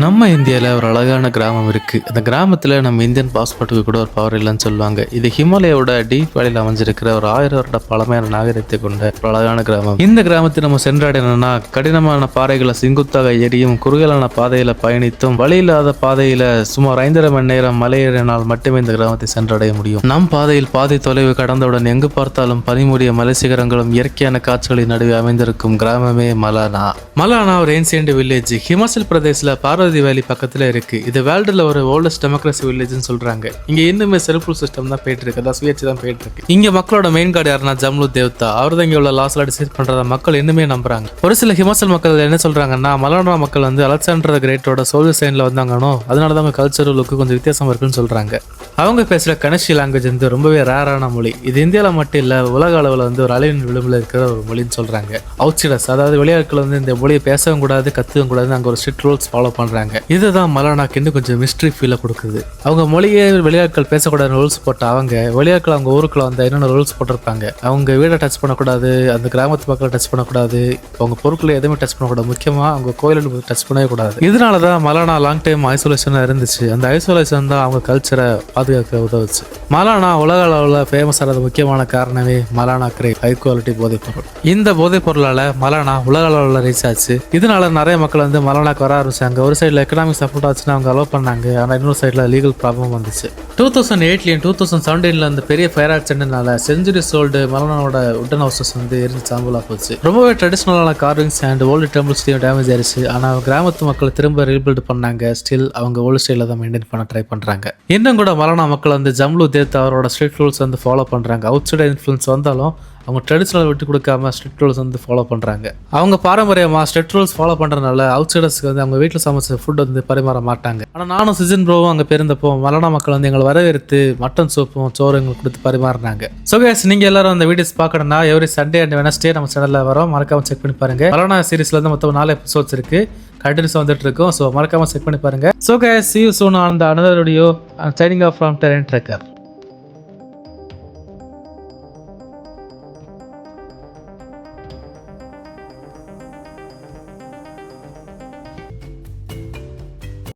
நம்ம இந்தியாவில் ஒரு அழகான கிராமம் இருக்கு. அந்த கிராமத்தில் நம்ம இந்தியன் பாஸ்போர்ட்டுக்கு கூட ஒரு பவர் இல்லைன்னு சொல்லுவாங்க. இது ஹிமாலயோட டீப் வேலியில் அமைஞ்சிருக்கிற ஒரு 1000 வருட பழமையான நாகரிகத்தை கொண்ட ஒரு அழகான கிராமம். இந்த கிராமத்தை நம்ம சென்றடையணும்னா கடினமான பாறைகளை செங்குத்தாக எரியும், குறுகலான பாதையில பயணித்தும் வழியில்லாத பாதையில சுமார் 5.5 மணி நேரம் மலையேறினால் மட்டுமே இந்த கிராமத்தை சென்றடைய முடியும். நம் பாதையில் பாதை தொலைவு கடந்தவுடன் எங்கு பார்த்தாலும் பனிமூடிய மலை சிகரங்களும் இயற்கையான காட்சிகளின் நடுவே அமைந்திருக்கும் கிராமமே மலானா. மலானா ஒரு ஏன்சியன்ட் வில்லேஜ் ஹிமாச்சல் பிரதேசில் பார்வதி வேலி பக்கத்துல இருக்கு. இது வேர்ல்டுல ஒரு ஓல்டஸ்ட் டெமோக்ரஸி வில்லேஜ்னு சொல்றாங்க. இங்க இன்னுமே செல்ஃப் ரூல் சிஸ்டம் தான் போயிட்டு இருக்கு, அதான் சுயேட்சை தான் போயிட்டு இருக்கு. இங்க மக்களோட மெயின் கார்டு யாருன்னா ஜம்லு தேவ்தா. அவர் தான் இங்க உள்ள லாஸ்ல டிசைட் பண்றத மக்கள் இன்னுமே நம்புறாங்க. ஒரு சில ஹிமாச்சல் மக்கள் என்ன சொல்றாங்கன்னா, மலானா மக்கள் அலெக்சாண்டர் த கிரேட்டோட சோல்ஜர் சைன்ல வந்தாங்கனோ, அதனாலதான் அவங்க கல்ச்சரல் லுக்கு கொஞ்சம் வித்தியாசம் இருக்குன்னு சொல்றாங்க. அவங்க பேசுற கனஷி லாங்குவேஜ் ரொம்பவே ரேரான மொழி. இது இந்தியாவில் மட்டும் இல்ல, உலக அளவில் ஒரு அழிவின் விளிம்பில் இருக்கிற ஒரு மொழின்னு சொல்றாங்க. அவுட்சைடர்ஸ், அதாவது வெளியாட்கள் இந்த மொழியை பேசவும் கூடாது, கத்துக்கவும் கூடாது, அங்க ஒரு ஸ்ட்ரிக்ட் ரூல்ஸ் ஃபாலோ பண்றாங்க. இதுதான் மலானாக்கு இன்னும் கொஞ்சம் மிஸ்ட்ரி ஃபீலை கொடுக்குது. அவங்க மொழியை வெளியாட்கள் பேசக்கூடாது ரூல்ஸ் போட்ட அவங்க வெளியாட்கள் அவங்க ஊருக்குள்ள என்னென்ன ரூல்ஸ் போட்டிருப்பாங்க. அவங்க வீடை டச் பண்ணக்கூடாது, அந்த கிராமத்து மக்களை டச் பண்ணக்கூடாது, அவங்க பொருட்களை எதுவுமே டச் பண்ணக்கூடாது, முக்கியமா அவங்க கோயிலுக்கு டச் பண்ணவே கூடாது. இதனாலதான் மலானா லாங் டைம் ஐசோலேஷனா இருந்துச்சு. அந்த ஐசோலேஷன் தான் அவங்க கல்ச்சரை பாதுகாக்க உதவுச்சு. மலானா உலக அளவில் ஃபேமஸ் ஆனது முக்கியமான காரணமே மலானா கிரேப், ஹை குவாலிட்டி போதைப் பொருள். இந்த போதைப் பொருளால மலானா உலக அளவில் ரீச் ஆச்சு. இதனால நிறைய மக்கள் மலானாக்கு வர ஆரம்பிச்சாங்க. ஒரு சைடில் எக்கனாமிக் சப்போர்ட் ஆச்சுன்னா அவங்க அலோவ் பண்ணாங்க. ஆனால் இன்னொரு சைடில் லீகல் ப்ராப்ளம் வந்துச்சு. 2008 2017 அந்த பெரிய ஃபயர் ஆக்சிடென்ட்னால செஞ்சுரிஸ் ஓல்டு மலானாவோட உட்டன் ஹவுசஸ் எரிஞ்சு சாம்பலா போச்சு. ரொம்பவே ட்ரெடிஷ்னலான carvings and old temples damage ஆயிடுச்சு. ஆனால் கிராமத்து மக்கள் திரும்ப ரீபில்ட் பண்ணாங்க. ஸ்டில் அவங்க ஓல்டு ஸ்டைல தான் மெயின்டைன் பண்ண ட்ரை பண்றாங்க. இன்னும் கூட மலானா மக்கள் ஜம்லு தேத் அவரோட ஸ்ட்ரிக்ட் ரூல்ஸ் ஃபாலோ பண்றாங்க. அவுட் சைட் இன்ஃப்ளூயன்ஸ் வந்தாலும் அவங்க ட்ரெடிஷனல் விட்டு கொடுக்காம ஸ்ட்ரிக்ட் ரூல்ஸ் ஃபாலோ பண்றாங்க. அவங்க பாரம்பரியமா ஸ்ட்ரிக்ட் ரூல்ஸ் ஃபாலோ பண்றதுனால அவுட் சைடர்ஸ்க்கு அவங்க வீட்டில் சமைச்ச ஃபுட் பரிமாற மாட்டாங்க. ஆனால் நானும் சிஜன் ப்ரோவும் அங்கே பிறந்தப்போ மலானா மக்கள் எங்களை வரவேற்று மட்டன் சூப்பும் சோறு எங்களுக்கு கொடுத்து பரிமாறினாங்க. ஸோ கைஸ், நீங்க எல்லாரும் அந்த வீடியோஸ் பார்க்கணும்னா எவ்ரி சண்டே அண்ட் வெனஸ்டே நம்ம சேனல்ல வரோம், மறக்காம செக் பண்ணி பாருங்க. மலானா சீரிஸ்ல மொத்தம் 4 எபிசோட்ஸ் இருக்கு, கண்டினியூஸ் வந்துட்டு இருக்கும். ஸோ மறக்காம செக் பண்ணி பாருங்க. So guys, see you soon on the another video. I'm signing off from Terrain Tracker.